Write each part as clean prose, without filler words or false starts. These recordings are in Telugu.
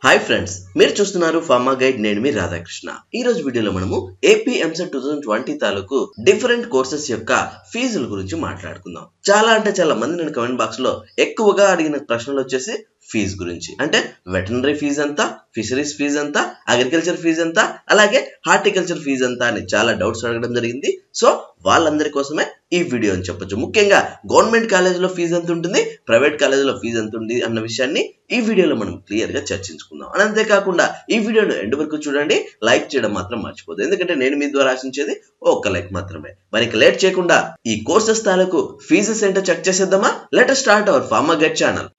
హాయ్ ఫ్రెండ్స్, మీరు చూస్తున్నారు ఫార్మా గైడ్. నేను మీ రాధాకృష్ణ. ఈ రోజు వీడియోలో మనము ఏపీ ఎంసెట్ 2020 తాలూకు డిఫరెంట్ కోర్సెస్ యొక్క ఫీజుల గురించి మాట్లాడుకుందాం. చాలా మంది నేను కమెంట్ బాక్స్ లో ఎక్కువగా అడిగిన ప్రశ్నలు వచ్చేసి ఫీజు గురించి. అంటే వెటనరీ ఫీజు ఎంత, ఫిషరీస్ ఫీజు ఎంత, అగ్రికల్చర్ ఫీజు ఎంత, అలాగే హార్టికల్చర్ ఫీజు ఎంత అని చాలా డౌట్స్ అడగడం జరిగింది. సో వాళ్ళందరి కోసమే ఈ వీడియో అని చెప్పొచ్చు. ముఖ్యంగా గవర్నమెంట్ కాలేజీలో ఫీజు ఎంత ఉంటుంది, ప్రైవేట్ కాలేజీలో ఫీజు ఎంత ఉంది అన్న విషయాన్ని ఈ వీడియోలో మనం క్లియర్ గా చర్చించుకుందాం. అని అంతేకాకుండా ఈ వీడియోను ఎండ్ వరకు చూడండి, లైక్ చేయడం మాత్రం మర్చిపోదు. ఎందుకంటే నేను మీ ద్వారా ఆశించేది ఒక్క లైక్ మాత్రమే. మరి లేట్ చేయకుండా ఈ కోర్సెస్ తాలూకు ఫీజెస్ ఏంటో చెక్ చేసేద్దామా? Let us start our pharma guide channel.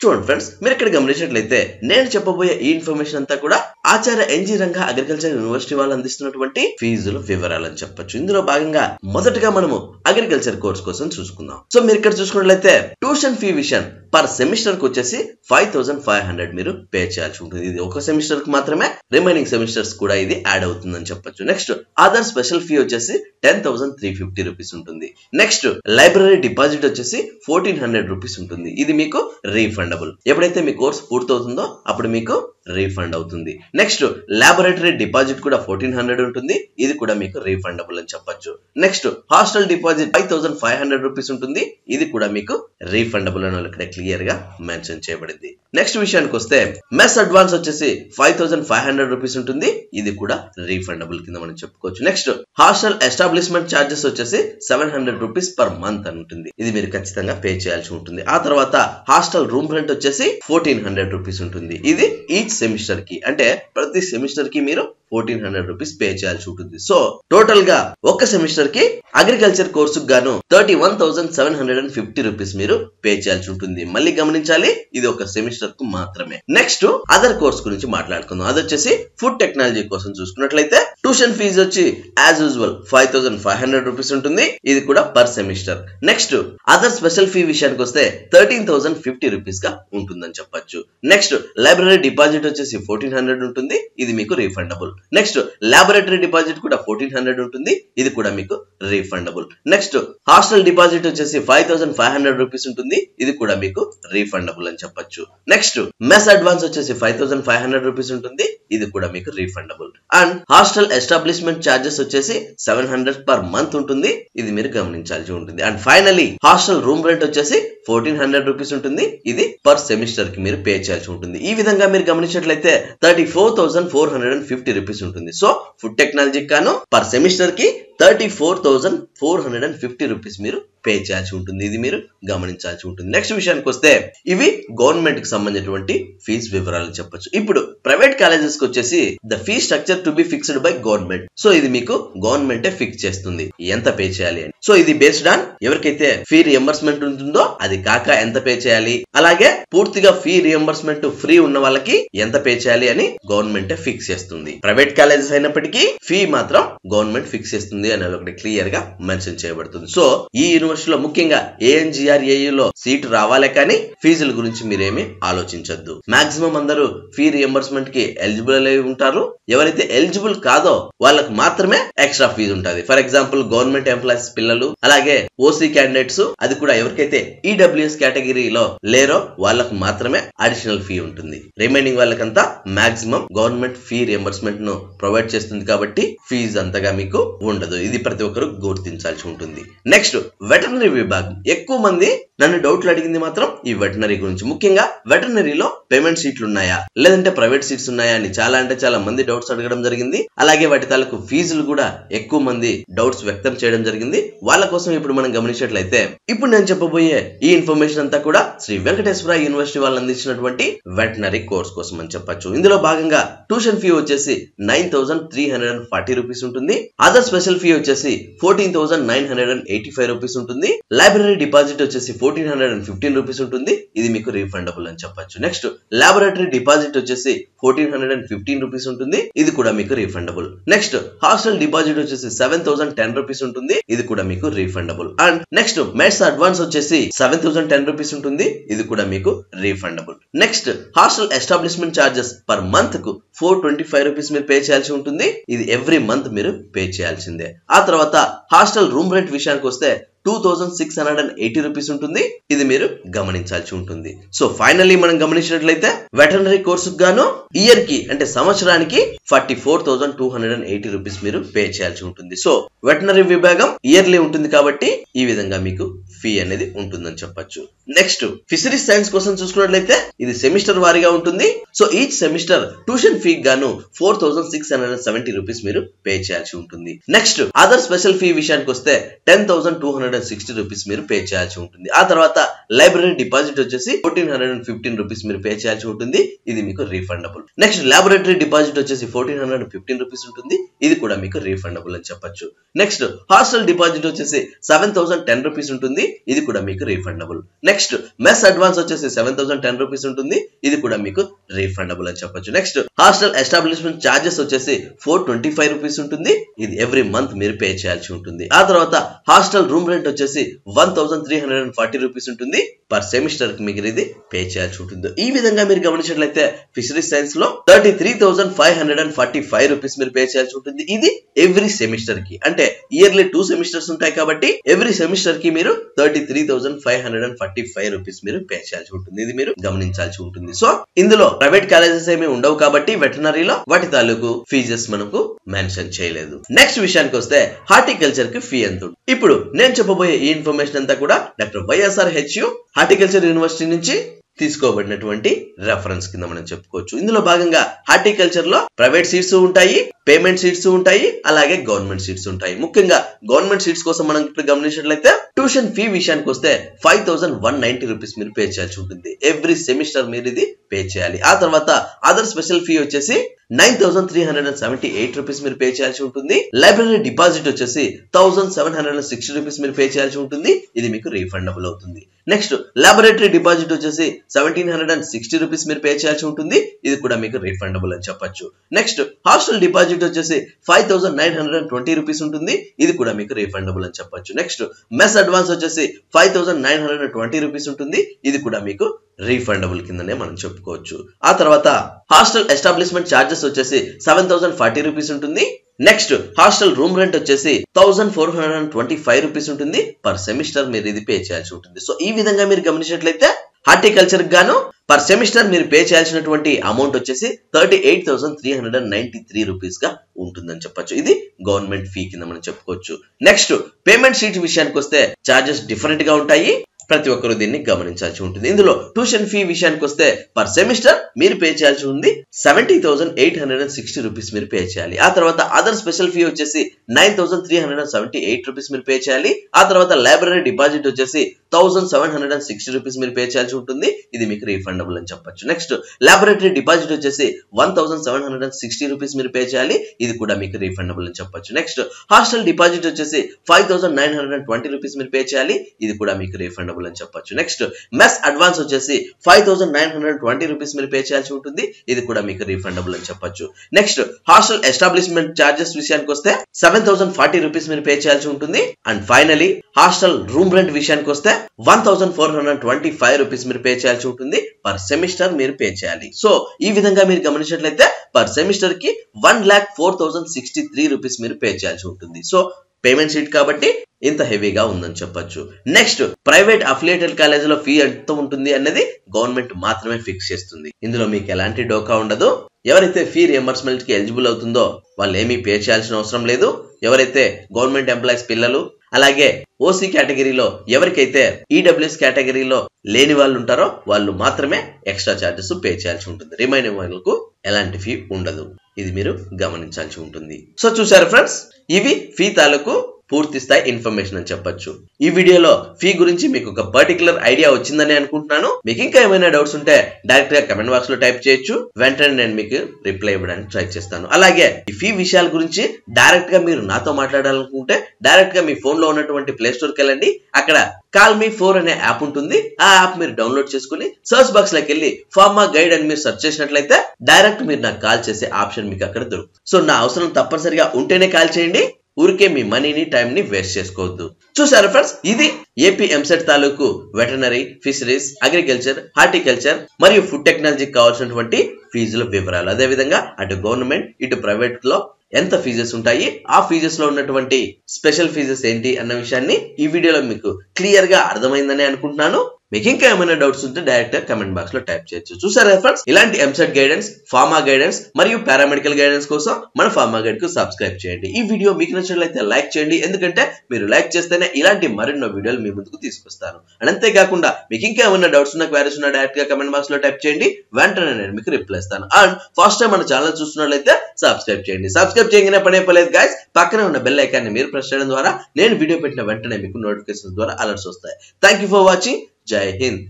చూడండి ఫ్రెండ్స్, మీరు ఇక్కడ గమనించినట్లయితే నేను చెప్పబోయే ఈ ఇన్ఫర్మేషన్ అంతా కూడా ఆచార్య ఎన్జీ రంగా అగ్రికల్చర్ యూనివర్సిటీ వాళ్ళు అందిస్తున్నటువంటి ఫీజుల వివరాలు అని చెప్పొచ్చు. ఇందులో భాగంగా మొదటగా మనము అగ్రికల్చర్ కోర్స్ కోసం చూసుకుందాం. సో మీరు ఇక్కడ చూసుకున్నట్లయితే ట్యూషన్ ఫీ విషయం పర్ సెమిస్టర్ కు వచ్చేసి 5500 మీరు పే చేయాల్సి ఉంటుంది. ఇది ఒక సెమిస్టర్ కు మాత్రమే, రిమైనింగ్ సెమిస్టర్స్ కూడా ఇది యాడ్ అవుతుందని చెప్పొచ్చు. నెక్స్ట్ అదర్ స్పెషల్ ఫీ వచ్చేసి 10,350 రూపీస్ ఉంటుంది. నెక్స్ట్ లైబ్రరీ డిపాజిట్ వచ్చేసి 1400 రూపీస్ ఉంటుంది. ఇది మీకు రీఫండబుల్. ఎప్పుడైతే మీ కోర్స్ పూర్తవుతుందో అప్పుడు మీకు రీఫండ్ అవుతుంది. నెక్స్ట్ లాబొరేటరీ డిపాజిట్ కూడా 1400 ఉంటుంది. ఇది కూడా మీకు రీఫండబుల్ అని చెప్పొచ్చు. నెక్స్ట్ హాస్టల్ డిపాజిట్ 5500 రూపీస్ ఉంటుంది. ఇది కూడా మీకు రీఫండబుల్ అని ఇక్కడ క్లియర్ గా మెన్షన్ చేయబడింది. నెక్స్ట్ విషయానికి వస్తే మెస్ అడ్వాన్స్ వచ్చేసి 5500 రూపీస్ ఉంటుంది. ఇది కూడా రీఫండబుల్ కింద మనం చెప్పుకోవచ్చు. నెక్స్ట్ హాస్టల్ ఎస్టాబ్లిష్మెంట్ ఛార్జెస్ వచ్చేసి 700 రూపీస్ పర్ మంత్ అని ఉంటుంది. ఇది మీరు ఖచ్చితంగా పే చేయాల్సి ఉంటుంది. ఆ తర్వాత హాస్టల్ రూమ్ రెంట్ వచ్చేసి 1400 రూపీస్ ఉంటుంది. ఇది ఈచ్ సెమిస్టర్ కి, అంటే ప్రతి సెమిస్టర్ కి మీరు 1400 రూపీస్ పే చేయాల్సి ఉంటుంది. సో టోటల్ గా ఒక్క సెమిస్టర్ కి అగ్రికల్చర్ కోర్సుకు గాను 31,750 రూపీస్ మీరు పే చేయాల్సి ఉంటుంది. మళ్ళీ గమనించాలి, ఇది ఒక సెమిస్టర్ కు మాత్రమే. నెక్స్ట్ అదర్ కోర్స్ గురించి మాట్లాడుకుందాం. అది వచ్చేసి ఫుడ్ టెక్నాలజీ కోసం చూసుకున్నట్లయితే ట్యూషన్ ఫీజు వచ్చి యాజ్ యూజువల్ 5500 రూపీస్ ఉంటుంది. ఇది కూడా per semester. Next other special fee విషయానికి వస్తే 13,050 రూపీస్ గా ఉంటుందని చెప్పొచ్చు. నెక్స్ట్ లైబ్రరీ డిపాజిట్ వచ్చేసి 1400 ఉంటుంది. ఇది మీకు రీఫండబుల్. నెక్స్ట్ లాబొరేటరీ డిపాజిట్ కూడా 1400 ఉంటుంది. ఇది కూడా మీకు రీఫండబుల్. నెక్స్ట్ హాస్టల్ డిపాజిట్ వచ్చేసి 5500 రూపీస్ ఉంటుంది. ఇది కూడా మీకు రీఫండబుల్ అని చెప్పొచ్చు. నెక్స్ట్ మెస్ అడ్వాన్స్ వచ్చేసి 5500 రూపీస్ ఉంటుంది. ఇది కూడా మీకు refundable. And hostel establishment charges వచ్చేసి 700 పర్ మంత్ ఉంటుంది. ఇది మీరు గమనించాల్సి ఉంటుంది. And finally hostel room rent వచ్చేసి 1400 రూపీస్ ఉంటుంది. ఇది పర్ సెమిస్టర్ కి మీరు పే చేయాల్సి ఉంటుంది. ఈ విధంగా మీరు గమనించినట్లయితే 34,450 రూపీస్ ఉంటుంది. సో ఫుడ్ టెక్నాలజీకి గాను పర్ సెమిస్టర్ కి 34,450 రూపీస్ మీరు పే చేయాల్సి ఉంటుంది. ఇది మీరు గమనించాల్సి ఉంటుంది. నెక్స్ట్ విషయానికి వస్తే ఇవి గవర్నమెంట్ కి సంబంధించినటువంటి ఫీజు వివరాలు చెప్పొచ్చు. ఇప్పుడు ప్రైవేట్ కాలేజెస్ కి వచ్చేసి the fee structure to be fixed by government. So ఇది మీకు గవర్నమెంటే ఫిక్స్ చేస్తుంది ఎంత పే చేయాలి అని. సో ఇది బేస్డ్ ఆన్ ఎవరికైతే ఫీ రియంబర్స్మెంట్ ఉంటుందో అది కాక ఎంత పే చేయాలి, అలాగే పూర్తిగా ఫీ రియంబర్స్మెంట్ ఫ్రీ ఉన్న వాళ్ళకి ఎంత పే చేయాలి అని గవర్నమెంటే ఫిక్స్ చేస్తుంది. ప్రైవేట్ కాలేజెస్ అయినప్పటికీ ఫీ మాత్రం గవర్నమెంట్ ఫిక్స్ చేస్తుంది అనేది ఒకటి క్లియర్ గా మెన్షన్ చేయబడుతుంది. సో ఈ యూనివర్సిటీలో ముఖ్యంగా ANGRAU లో సీటు రావాలే కానీ ఫీజుల గురించి మీరేమి ఆలోచించొద్దు. మాక్సిమం అందరూ ఫీ రియంబర్స్మెంట్ కి ఎలిజిబుల్ అయి ఉంటారు. ఎవరైతే ఎలిజిబుల్ కాదో వాళ్ళకి మాత్రమే ఎక్స్ట్రా ఫీజు ఉంటుంది. ఫర్ ఎగ్జాంపుల్ గవర్నమెంట్ ఎంప్లాయీస్ పిల్లలు, అలాగే ఓసీ క్యాండిడేట్స్, అది కూడా ఎవరికైతే EWS కేటగిరీలో లేరో వాళ్ళకు మాత్రమే అడిషనల్ ఫీ ఉంటుంది. రిమైనింగ్ వాళ్ళకంతా మాక్సిమం గవర్నమెంట్ ఫీ రియంబర్స్మెంట్ ను ప్రొవైడ్ చేస్తుంది కాబట్టి ఫీజు అంతగా మీకు ఉండదు. ఇది ప్రతి ఒక్కరు గుర్తించాల్సి ఉంటుంది. నెక్స్ట్ వెటర్నరీ విభాగం. ఎక్కువ మంది నన్ను డౌట్లు అడిగింది మాత్రం ఈ వెటర్నరీ గురించి. ముఖ్యంగా వెటర్నరీలో పేమెంట్ సీట్లు ఉన్నాయా లేదంటే ప్రైవేట్ సీట్స్ ఉన్నాయా అని చాలా మంది డౌట్స్ అడగడం జరిగింది. అలాగే వాటి తాలూకు ఫీజులు కూడా ఎక్కువ మంది డౌట్స్ వ్యక్తం చేయడం జరిగింది. వాళ్ళ కోసం ఇప్పుడు మనం గమనించినట్లయితే ఇప్పుడు నేను చెప్పబోయే ఈ ఇన్ఫర్మేషన్ అంతా కూడా శ్రీ వెంకటేశ్వర యూనివర్సిటీ వాళ్ళు అందించినటువంటి వెటర్నరీ కోర్స్ కోసం అని చెప్పొచ్చు. ఇందులో భాగంగా ట్యూషన్ ఫీ వచ్చేసి 9,340 రూపీస్ ఉంటుంది. అదర్ స్పెషల్ ఫీ వచ్చేసి 14,985 రూపీస్ ఉంటుంది. లైబ్రరీ డిపాజిట్ వచ్చేసి 1415 రూపీస్ ఉంటుంది, ఇది మీకు రీఫండబుల్ అని చెప్పొచ్చు. నెక్స్ట్ లాబొరేటరీ డిపాజిట్ వచ్చేసి 1415 రూపీస్ ఉంటుంది, ఇది కూడా మీకు రీఫండబుల్. నెక్స్ట్ హాస్టల్ డిపాజిట్ వచ్చేసి 7010 రూపీస్ ఉంటుంది, ఇది కూడా మీకు refundable. And next mess advance వచ్చేసి 7010 రూపీస్ ఉంటుంది, ఇది కూడా మీకు refundable. Next hostel establishment charges per month కు 425 రూపీస్ మీరు పే చేయాల్సి ఉంటుంది, ఇది ఎవ్రీ మంత్ మీరు పే చేయాల్సిందే. ఆ తర్వాత హాస్టల్ రూమ్ రెంట్ విషయానికి వస్తే 2680 రూపీస్ ఉంటుంది, ఇది మీరు గమనించాల్సి ఉంటుంది. సో ఫైనల్లీ మనం గమనించినట్లయితే వెటర్నరీ కోర్సుకు గాను ఇయర్ కి అంటే సంవత్సరానికి 44,280 రూపీస్ మీరు పే చేయాల్సి ఉంటుంది. సో వెటర్నరీ విభాగం ఇయర్లీ ఉంటుంది కాబట్టి ఈ విధంగా మీకు ఫీ అనేది ఉంటుందని చెప్పొచ్చు. నెక్స్ట్ ఫిషరీస్ సైన్స్ కోసం చూసుకున్నట్లయితే ఇది సెమిస్టర్ వారీగా ఉంటుంది. So each semester tuition fee గాను 4670 రూపీస్ మీరు పే చేయాల్సి ఉంటుంది. నెక్స్ట్ అదర్ స్పెషల్ ఫీ విషయానికి వస్తే 10,260 రూపీస్ మీరు పే చేయాల్సి ఉంటుంది. ఆ తర్వాత లైబ్రరీ డిపాజిట్ వచ్చేసి 1415 రూపీస్ మీరు పే చేయాల్సి ఉంటుంది, ఇది మీకు రీఫండబుల్. నెక్స్ట్ లాబొరేటరీ డిపాజిట్ వచ్చేసి 1415 రూపీస్ ఉంటుంది, ఇది కూడా మీకు రీఫండబుల్ అని చెప్పొచ్చు. నెక్స్ట్ హాస్టల్ డిపాజిట్ వచ్చేసి 7010 రూపీస్ ఉంటుంది, ఇది కూడా మీకు రీఫండబుల్. నెక్స్ట్ మెస్ అడ్వాన్స్ వచ్చేసి 7010 రూపీస్ ఉంటుంది, ఇది కూడా మీకు రీఫండబుల్ అని చెప్పొచ్చు. నెక్స్ట్ హాస్టల్ ఎస్టాబ్లిష్మెంట్ చార్జెస్ వచ్చేసి 425 రూపీస్ ఉంటుంది, ఇది ఎవ్రీ మంత్ మీరు పే చేయాల్సి ఉంటుంది. ఆ తర్వాత హాస్టల్ రూమ్ రెంట్ వచ్చేసి 1340 రూపీస్ ఉంటుంది, పర్ సెమిస్టర్ కి మీకు ఇది పే చేయాల్సి ఉంటుంది. ఈ విధంగా మీరు గమనించినట్లయితే ఫిషరీస్ సైన్స్ లో 33,545 రూపీస్ మీరు పే చేయాల్సి ఉంటుంది, ఇది ఎవ్రీ సెమిస్టర్ కి. అంటే ఇయర్లీ 2 సెమిస్టర్స్ ఉంటాయి కాబట్టి ఎవ్రీ సెమిస్టర్ కి మీరు 33,545 రూపీస్ మీరు పే చేయాల్సి ఉంటుంది, ఇది మీరు గమనించాల్సి ఉంటుంది. సో ఇందులో ప్రైవేట్ కాలేజెస్ ఏమి ఉండవు కాబట్టి వెటర్నరీలో వాటి తాలూకు ఫీజెస్ మనకు మెన్షన్ చేయలేదు. నెక్స్ట్ విషయానికి వస్తే హార్టికల్చర్ కి ఫీ ఎంత. ఇప్పుడు నేను చెప్పబోయే ఈ ఇన్ఫర్మేషన్ అంతా కూడా డాక్టర్ YSRHU హార్టికల్చర్ యూనివర్సిటీ నుంచి తీసుకోబడినటువంటి రెఫరెన్స్ కింద మనం చెప్పుకోవచ్చు. ఇందులో భాగంగా హార్టికల్చర్ లో ప్రైవేట్ సీట్స్ ఉంటాయి, పేమెంట్ సీట్స్ ఉంటాయి, అలాగే గవర్నమెంట్ సీట్స్ ఉంటాయి. ముఖ్యంగా గవర్నమెంట్ సీట్స్ కోసం మనం ఇప్పుడు గమనించినట్లయితే ట్యూషన్ ఫీ విషయానికి వస్తే 5190 రూపీస్ మీరు పే చేయాల్సి ఉంటుంది, ఎవ్రీ సెమిస్టర్ మీరు ఇది పే చేయాలి. ఆ తర్వాత అదర్ స్పెషల్ ఫీ వచ్చేసి 9378 రూపీస్ మీరు పే చేయాల్సి ఉంటుంది. లైబ్రరీ డిపాజిట్ వచ్చేసి 1760 రూపీస్ మీరు పే చేయాల్సి ఉంటుంది, ఇది మీకు రీఫండబుల్ అవుతుంది. నెక్స్ట్ లాబొరేటరీ డిపాజిట్ వచ్చేసి 1760 రూపీస్ మీరు పే చేయాల్సి ఉంటుంది, ఇది కూడా మీకు రీఫండబుల్ అని చెప్పొచ్చు. నెక్స్ట్ హాస్టల్ డిపాజిట్ వచ్చేసి 5920 రూపీస్ ఉంటుంది, ఇది కూడా మీకు రీఫండబుల్ అని చెప్పొచ్చు. నెక్స్ట్ మెస్ అడ్వాన్స్ వచ్చేసి 5920 రూపీస్ ఉంటుంది, ఇది కూడా మీకు రీఫండబుల్ కిందనే మనం చెప్పుకోవచ్చు. ఆ తర్వాత హాస్టల్ ఎస్టాబ్లిష్మెంట్ చార్జెస్ వచ్చేసి 7040 రూపీస్ ఉంటుంది. నెక్స్ట్ హాస్టల్ రూమ్ రెంట్ వచ్చేసి 1425 రూపీస్ ఉంటుంది, పర్ సెమిస్టర్ మీరు ఇది పే చేయాల్సి ఉంటుంది. సో ఈ విధంగా మీరు గమనించినట్లయితే హార్టికల్చర్ గాను పర్ సెమిస్టర్ మీరు పే చేయాల్సినటువంటి అమౌంట్ వచ్చేసి 38,393 రూపీస్ గా ఉంటుందని చెప్పొచ్చు, ఇది గవర్నమెంట్ ఫీ కింద మనం చెప్పుకోవచ్చు. నెక్స్ట్ పేమెంట్ షీట్ విషయానికి వస్తే చార్జెస్ డిఫరెంట్ గా ఉంటాయి, ప్రతి ఒక్కరు దీన్ని గమనించాల్సి ఉంటుంది. ఇందులో ట్యూషన్ ఫీ విషయానికి వస్తే పర్ సెమిస్టర్ మీరు పే చేయాల్సి ఉంది 70,860 రూపీస్ మీరు పే చేయాలి. ఆ తర్వాత అదర్ స్పెషల్ ఫీ వచ్చేసి 9,378 రూపీస్ మీరు పే చేయాలి. ఆ తర్వాత లైబ్రరీ డిపాజిట్ వచ్చేసి 1760 రూపీస్ మీరు పే చేయాల్సి ఉంటుంది, ఇది మీకు రీఫండబుల్ అని చెప్పొచ్చు. నెక్స్ట్ లాబొరేటరీ డిపాజిట్ వచ్చేసి 1760 రూపీస్ మీరు పే చేయాలి, ఇది కూడా మీకు రీఫండబుల్ అని చెప్పొచ్చు. నెక్స్ట్ హాస్టల్ డిపాజిట్ వచ్చేసి 5920 రూపీస్ మీరు పే చేయాలి, ఇది కూడా మీకు రీఫండబుల్ అని చెప్పొచ్చు. నెక్స్ట్ మెస్ అడ్వాన్స్ వచ్చేసి 5920 రూపీస్ మీరు పే చేయాల్సి ఉంటుంది, ఇది కూడా మీకు రీఫండబుల్ అని చెప్పొచ్చు. నెక్స్ట్ హాస్టల్ ఎస్టాబ్లిష్మెంట్ చార్జెస్ విషయానికి వస్తే 7040 రూపీస్ మీరు పే చేయాల్సి ఉంటుంది. And finally hostel room rent విషయానికి వస్తే 1425 రూపీస్ మీరు పే చేయాల్సి ఉంటుంది, పర్ సెమిస్టర్ మీరు పే చేయాలి. సో ఈ విధంగా మీరు గమనించినట్లయితే పర్ సెమిస్టర్ కి 1,04,063 రూపీస్ మీరు పే చేయాల్సి ఉంటుంది. సో పేమెంట్ షీట్ కాబట్టి ఇంత హెవీగా ఉందని చెప్పొచ్చు. నెక్స్ట్ ప్రైవేట్ అఫిలియేటెడ్ కాలేజీలో ఫీ ఎంత ఉంటుంది అన్నది గవర్నమెంట్ మాత్రమే ఫిక్స్ చేస్తుంది, ఇందులో మీకు ఎలాంటి డోకా ఉండదు. ఎవరైతే ఫీ రియంబర్స్మెంట్ కి ఎలిజిబుల్ అవుతుందో వాళ్ళు ఏమీ పే చేయాల్సిన అవసరం లేదు. ఎవరైతే గవర్నమెంట్ ఎంప్లాయీస్ పిల్లలు అలాగే ఓసీ కేటగిరీలో ఎవరికైతే ఈడబ్ల్యూఎస్ కేటగిరీలో లేని వాళ్ళు ఉంటారో వాళ్ళు మాత్రమే ఎక్స్ట్రా చార్జెస్ పే చేయాల్సి ఉంటుంది, రిమైనింగ్ వాళ్ళకు ఎలాంటి ఫీ ఉండదు, ఇది మీరు గమనించాల్సి ఉంటుంది. సో చూసారు ఫ్రెండ్స్, ఇవి ఫీ తాలూకు పూర్తి స్థాయి ఇన్ఫర్మేషన్ అని చెప్పొచ్చు. ఈ వీడియోలో ఫీ గురించి మీకు ఒక పర్టికులర్ ఐడియా వచ్చిందని అనుకుంటున్నాను. మీకు ఇంకా ఏమైనా డౌట్స్ ఉంటే డైరెక్ట్ గా కమెంట్ బాక్స్ లో టైప్ చేయొచ్చు. వెంటనే నేను మీకు రిప్లై ఇవ్వడానికి ట్రై చేస్తాను. అలాగే ఈ ఫీ విషయాల గురించి డైరెక్ట్ గా మీరు నాతో మాట్లాడాలనుకుంటే డైరెక్ట్ గా మీ ఫోన్ లో ఉన్నటువంటి ప్లే స్టోర్ కి వెళ్ళండి. అక్కడ కాల్ మీ 4 అనే యాప్ ఉంటుంది. ఆ యాప్ మీరు డౌన్లోడ్ చేసుకుని సర్చ్ బాక్స్ లోకి వెళ్ళి ఫార్మా గైడ్ అని మీరు సెర్చ్ చేసినట్లయితే డైరెక్ట్ మీరు నాకు కాల్ చేసే ఆప్షన్ మీకు అక్కడ దొరుకుతుంది. సో నా అవసరం తప్పనిసరిగా ఉంటేనే కాల్ చేయండి. ఊరికే మీ మనీని టైం ని వేస్ట్ చేసుకోవద్దు. చూసారా ఫ్రెండ్స్, ఇది ఏపీ ఎంసెట్ తాలూకు వెటనరీ, ఫిషరీస్, అగ్రికల్చర్, హార్టికల్చర్ మరియు ఫుడ్ టెక్నాలజీకి కావాల్సినటువంటి ఫీజుల వివరాలు. అదే విధంగా అటు గవర్నమెంట్ ఇటు ప్రైవేట్ లో ఎంత ఫీజెస్ ఉంటాయి, ఆ ఫీజెస్ లో ఉన్నటువంటి స్పెషల్ ఫీజెస్ ఏంటి అన్న విషయాన్ని ఈ వీడియోలో మీకు క్లియర్ గా అర్థమైందని అనుకుంటున్నాను. మీకు ఇంకా ఏమైనా డౌట్స్ ఉంటే డైరెక్ట్ గా కమెంట్ బాక్స్ లో టైప్ చేయొచ్చు. చూసారా ఫ్రెండ్స్, ఇలాంటి ఎంసెట్ గైడెన్స్, ఫార్మా గైడెన్స్ మరియు పారామెడికల్ గైడెన్స్ కోసం మన ఫార్మా గైడ్ కు సబ్స్క్రైబ్ చేయండి. ఈ వీడియో మీకు నచ్చినట్లయితే లైక్ చేయండి. ఎందుకంటే మీరు లైక్ చేస్తేనే ఇలాంటి మరెన్నో వీడియోలు మీ ముందుకు తీసుకొస్తాను. అండ్ అంతేకాకుండా మీకు ఇంకా ఏమైనా డౌట్స్ ఉన్నా, క్వైరీస్ ఉన్నా డైరెక్ట్ గా కమెంట్ బాక్స్ లో టైప్ చేయండి. వెంటనే నేను మీకు రిప్లై ఇస్తాను. అండ్ ఫస్ట్ టైం మన ఛానల్ చూస్తున్నట్లయితే సబ్స్క్రైబ్ చేయండి. సబ్స్క్రైబ్ చేయగానే పడేపలేదు గైస్, పక్కనే ఉన్న బెల్ ఐకాన్ ని మీరు ప్రెస్ చేయడం ద్వారా నేను వీడియో పెట్టిన వెంటనే మీకు నోటిఫికేషన్ ద్వారా అలర్ట్స్ వస్తాయి. Thank you for watching. జై హింద్.